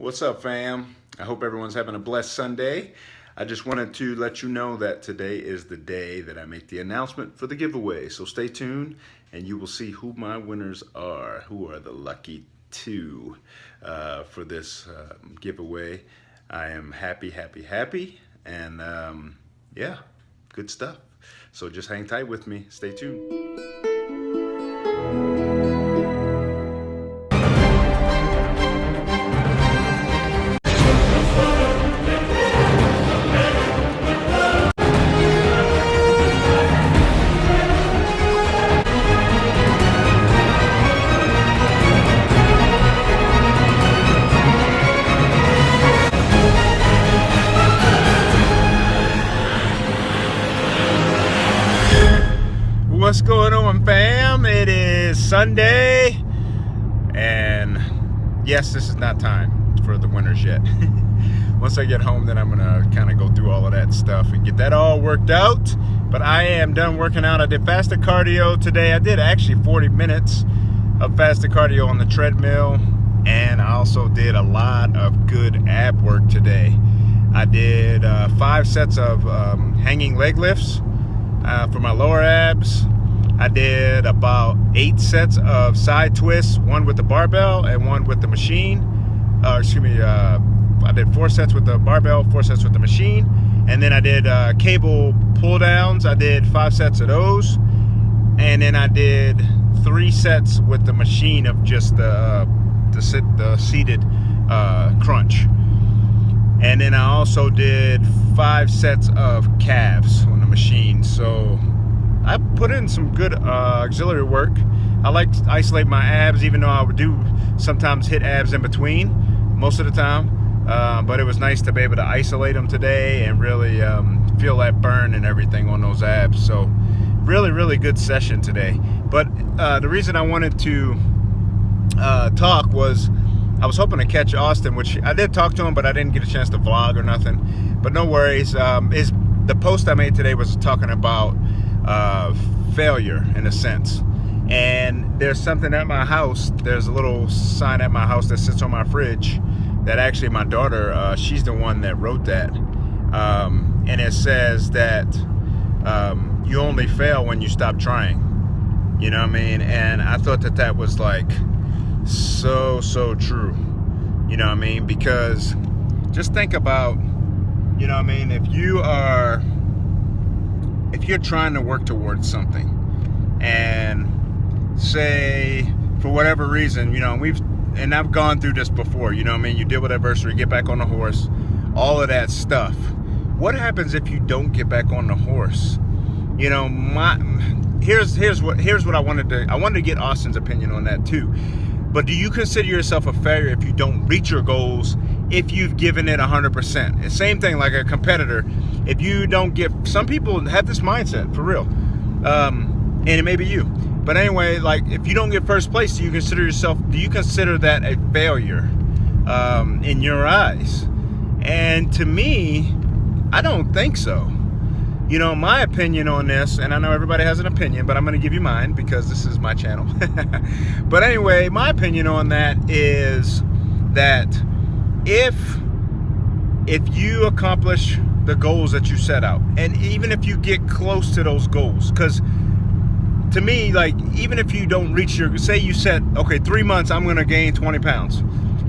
What's up, fam? I hope everyone's having a blessed Sunday. I just wanted to let you know that today is the day that I make the announcement for the giveaway. So stay tuned and you will see who my winners are, who are the lucky two for this giveaway. I am happy, and yeah, good stuff. So just hang tight with me. Stay tuned. What's going on, fam? It is Sunday, and yes, this is not time for the winners yet. Once I get home, then I'm gonna kind of go through all of that stuff and get that all worked out. But I am done working out. I did fasted cardio today. I did actually 40 minutes of fasted cardio on the treadmill, and I also did a lot of good ab work today. I did 5 sets of hanging leg lifts for my lower abs. I did about 8 sets of side twists, one with the barbell and one with the machine. I did 4 sets with the barbell, 4 sets with the machine. And then I did cable pull downs. I did 5 sets of those. And then I did 3 sets with the machine of just the seated crunch. And then I also did 5 sets of calves on the machine. So I put in some good auxiliary work. I like to isolate my abs, even though I would do sometimes hit abs in between most of the time. But it was nice to be able to isolate them today and really feel that burn and everything on those abs. So really good session today. But the reason I wanted to talk was I was hoping to catch Austin, which I did talk to him, but I didn't get a chance to vlog or nothing. But no worries. The post I made today was talking about failure in a sense. And there's something at my house. There's a little sign at my house that sits on my fridge that actually my daughter, she's the one that wrote that. And it says that you only fail when you stop trying. You know what I mean? And I thought that was like so true. You know what I mean? Because just think about, you know what I mean, if you're trying to work towards something and say for whatever reason, you know, I've gone through this before, you know what I mean, you deal with adversity, get back on the horse, all of that stuff. What happens if you don't get back on the horse? You know, here's what I wanted to get Austin's opinion on that too. But do you consider yourself a failure if you don't reach your goals, if you've given it 100%? The same thing like a competitor. If you don't some people have this mindset, for real. And it may be you. But anyway, like if you don't get first place, do you consider that a failure in your eyes? And to me, I don't think so. You know, my opinion on this, and I know everybody has an opinion, but I'm going to give you mine because this is my channel. But anyway, my opinion on that is that if you accomplish the goals that you set out, and even if you get close to those goals, because to me, like, even if you don't reach say you set, okay, 3 months, I'm going to gain 20 pounds.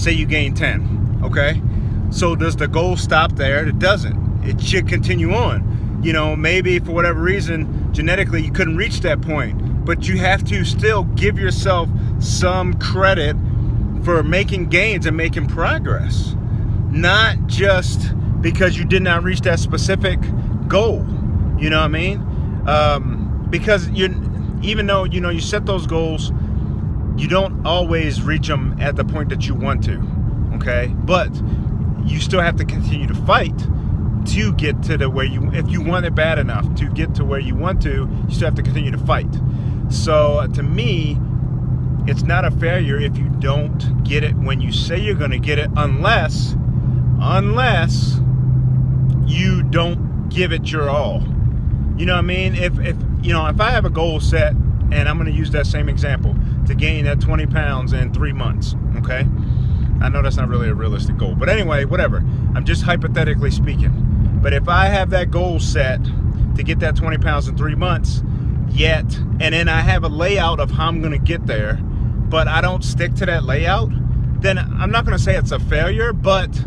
Say you gain 10, okay? So does the goal stop there? It doesn't. It should continue on. You know, maybe for whatever reason, genetically, you couldn't reach that point, but you have to still give yourself some credit for making gains and making progress. Not just because you did not reach that specific goal. You know what I mean? Because even though, you know, you set those goals, you don't always reach them at the point that you want to, okay? But you still have to continue to fight to get to if you want it bad enough to get to where you want to, you still have to continue to fight. So to me, it's not a failure if you don't get it when you say you're going to get it, unless you don't give it your all. You know what I mean? If I have a goal set, and I'm going to use that same example, to gain that 20 pounds in 3 months, okay? I know that's not really a realistic goal, but anyway, whatever. I'm just hypothetically speaking. But if I have that goal set to get that 20 pounds in 3 months, and then I have a layout of how I'm going to get there, but I don't stick to that layout, then I'm not going to say it's a failure, but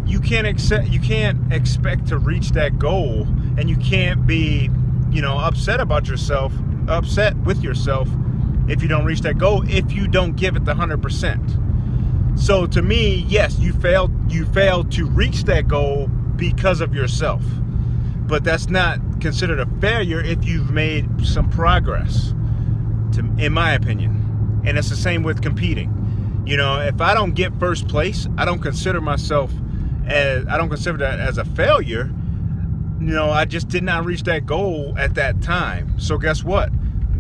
you can't expect to reach that goal, and you can't be, upset with yourself if you don't reach that goal, if you don't give it the 100%. So to me, yes, you failed to reach that goal because of yourself. But that's not considered a failure if you've made some progress, in my opinion. And it's the same with competing. If I don't get first place, I don't consider that as a failure. I just did not reach that goal at that time. So guess what?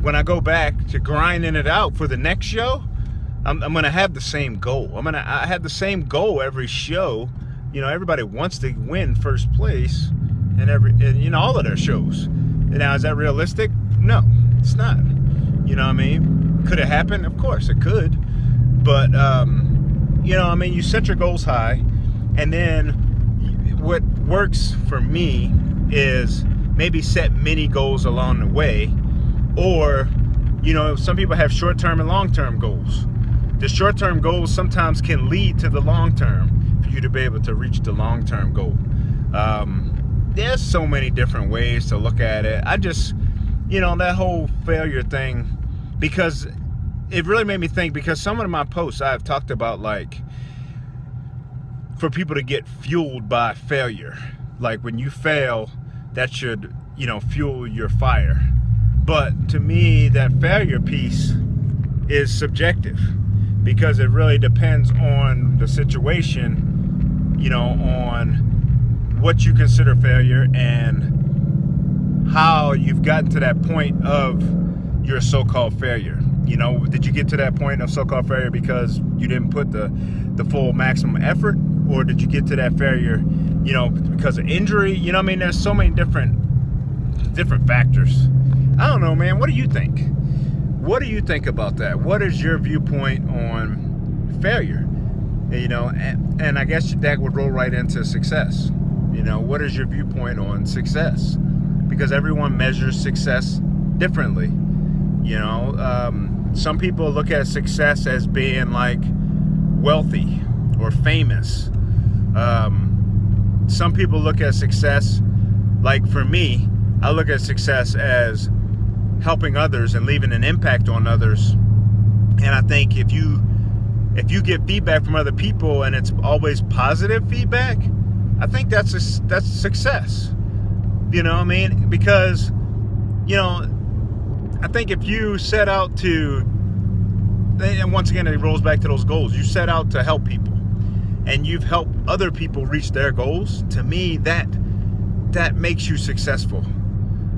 When I go back to grinding it out for the next show, I'm going to have the same goal. I have the same goal every show. Everybody wants to win first place in all of their shows. Now, is that realistic? No, it's not. Could it happen? Of course it could. But, you set your goals high, and then what works for me is maybe set mini goals along the way, or, some people have short-term and long-term goals. The short-term goals sometimes can lead to the long-term for you to be able to reach the long-term goal. There's so many different ways to look at it. I just, that whole failure thing, because it really made me think, because some of my posts I've talked about, for people to get fueled by failure. Like when you fail, that should, fuel your fire. But to me, that failure piece is subjective, because it really depends on the situation, on what you consider failure and how you've gotten to that point of your so-called failure. Did you get to that point of so-called failure because you didn't put the full maximum effort, or did you get to that failure, because of injury? There's so many different factors. I don't know, man. What do you think? What do you think about that? What is your viewpoint on failure? And I guess that would roll right into success. What is your viewpoint on success? Because everyone measures success differently. Some people look at success as being like wealthy or famous. Some people look at success, like for me, I look at success as helping others and leaving an impact on others. And I think if you get feedback from other people and it's always positive feedback, I think that's success. Because I think if you set out to, and once again it rolls back to those goals, you set out to help people and you've helped other people reach their goals, to me that makes you successful.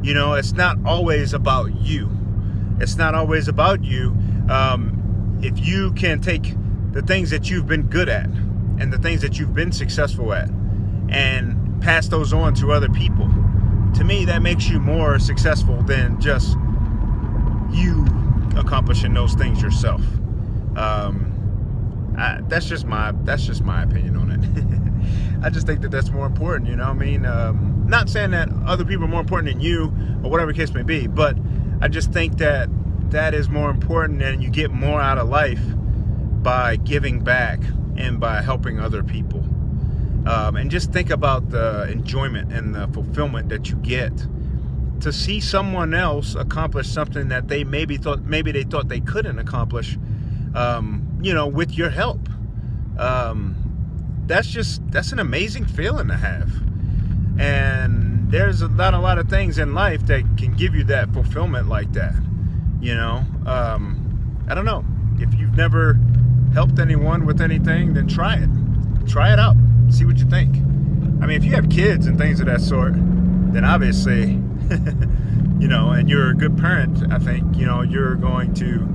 It's not always about you. It's not always about you. If you can take the things that you've been good at and the things that you've been successful at and pass those on to other people, to me that makes you more successful than just you accomplishing those things yourself. That's just my opinion on it. I just think that's more important. Not saying that other people are more important than you or whatever the case may be, but I just think that is more important, and you get more out of life by giving back and by helping other people. And just think about the enjoyment and the fulfillment that you get to see someone else accomplish something that they maybe thought they couldn't accomplish, with your help. That's an amazing feeling to have. And there's not a lot of things in life that can give you that fulfillment like that. I don't know. If you've never helped anyone with anything, then try it. Try it out. See what you think. If you have kids and things of that sort, then obviously, and you're a good parent, I think, you're going to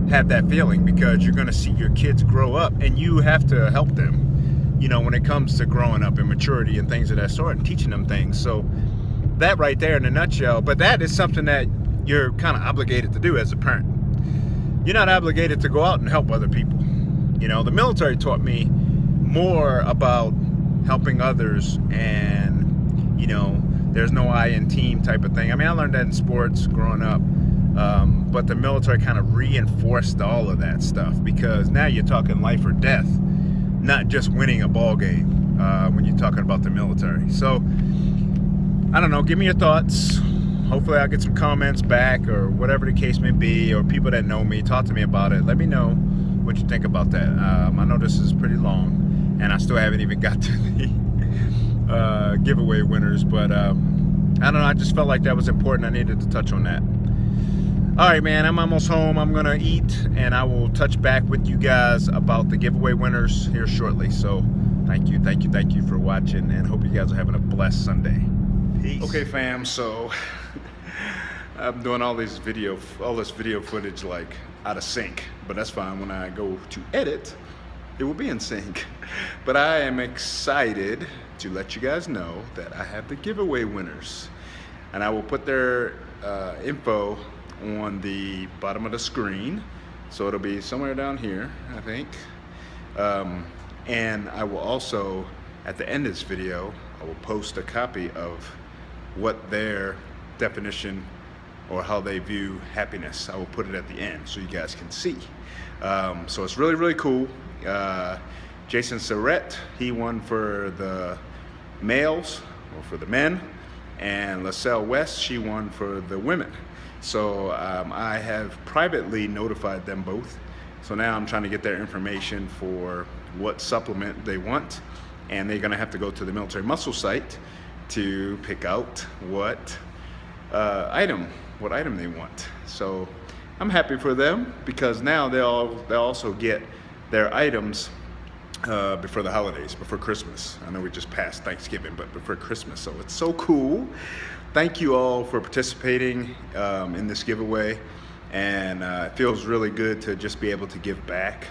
have that feeling, because you're going to see your kids grow up and you have to help them, when it comes to growing up and maturity and things of that sort and teaching them things. So that right there in a nutshell, but that is something that you're kind of obligated to do as a parent. You're not obligated to go out and help other people. You know, the military taught me more about helping others, and, you know, there's no I in team type of thing. I mean, I learned that in sports growing up, but the military kind of reinforced all of that stuff, because now you're talking life or death, not just winning a ball game when you're talking about the military. So, I don't know, give me your thoughts. Hopefully I'll get some comments back, or whatever the case may be, or people that know me, talk to me about it. Let me know what you think about that. I know this is pretty long, and I still haven't even got to the giveaway winners, but I don't know, I just felt like that was important. I needed to touch on that. All right, man, I'm almost home. I'm gonna eat, and I will touch back with you guys about the giveaway winners here shortly. So thank you for watching, and hope you guys are having a blessed Sunday. Peace. Okay, fam, so I'm doing all this video footage like out of sync, but that's fine. When I go to edit, it will be in sync. But I am excited to let you guys know that I have the giveaway winners, and I will put their info on the bottom of the screen, so it'll be somewhere down here, I think. And I will also, at the end of this video, I will post a copy of what their definition or how they view happiness. I will put it at the end so you guys can see. So it's really, really cool. Jason Surrett, he won for the males, or for the men, and LaSalle West, she won for the women. So I have privately notified them both. So now I'm trying to get their information for what supplement they want, and they're gonna have to go to the Military Muscle site to pick out what item they want. So I'm happy for them, because now they'll also get their items before the holidays, before Christmas. I know we just passed Thanksgiving, but before Christmas. So it's so cool. Thank you all for participating in this giveaway, and it feels really good to just be able to give back.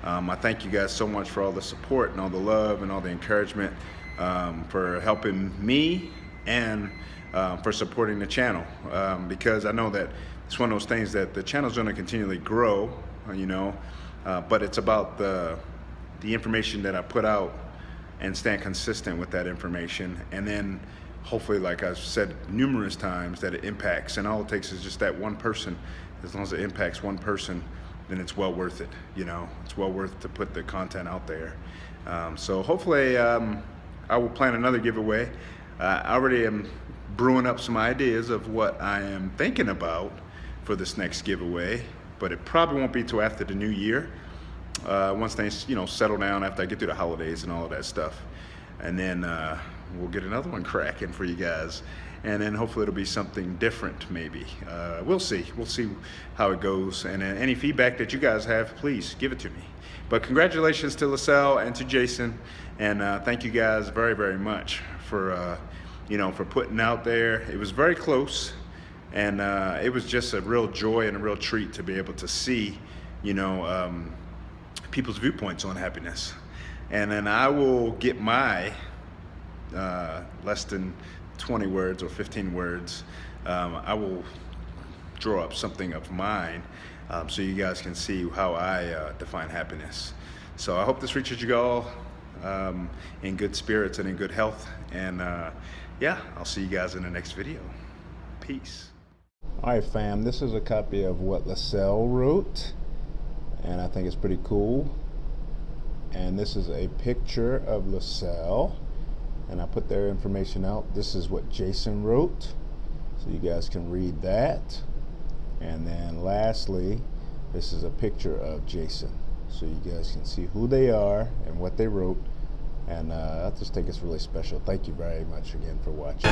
I thank you guys so much for all the support and all the love and all the encouragement, for helping me, and for supporting the channel, because I know that it's one of those things that the channel's going to continually grow, you know, but it's about the information that I put out, and staying consistent with that information, and then hopefully, like I've said numerous times, that it impacts, and all it takes is just that one person. As long as it impacts one person, then it's well worth it. You know, it's well worth to put the content out there. So hopefully I will plan another giveaway. I already am brewing up some ideas of what I am thinking about for this next giveaway, but it probably won't be till after the new year, once things, you know, settle down, after I get through the holidays and all of that stuff. And then we'll get another one cracking for you guys, and then hopefully it'll be something different, maybe. We'll see how it goes, and any feedback that you guys have, please give it to me. But congratulations to LaSalle and to Jason, and thank you guys very, very much for you know, for putting out there. It was very close, and it was just a real joy and a real treat to be able to see, you know, people's viewpoints on happiness. And then I will get my less than 20 words or 15 words. I will draw up something of mine, so you guys can see how I define happiness. So I hope this reaches you all in good spirits and in good health. And yeah, I'll see you guys in the next video. Peace. All right, fam, this is a copy of what LaSalle wrote, and I think it's pretty cool. And this is a picture of LaSalle, and I put their information out. This is what Jason wrote, so you guys can read that. And then lastly, this is a picture of Jason, so you guys can see who they are and what they wrote. And I just think it's really special. Thank you very much again for watching.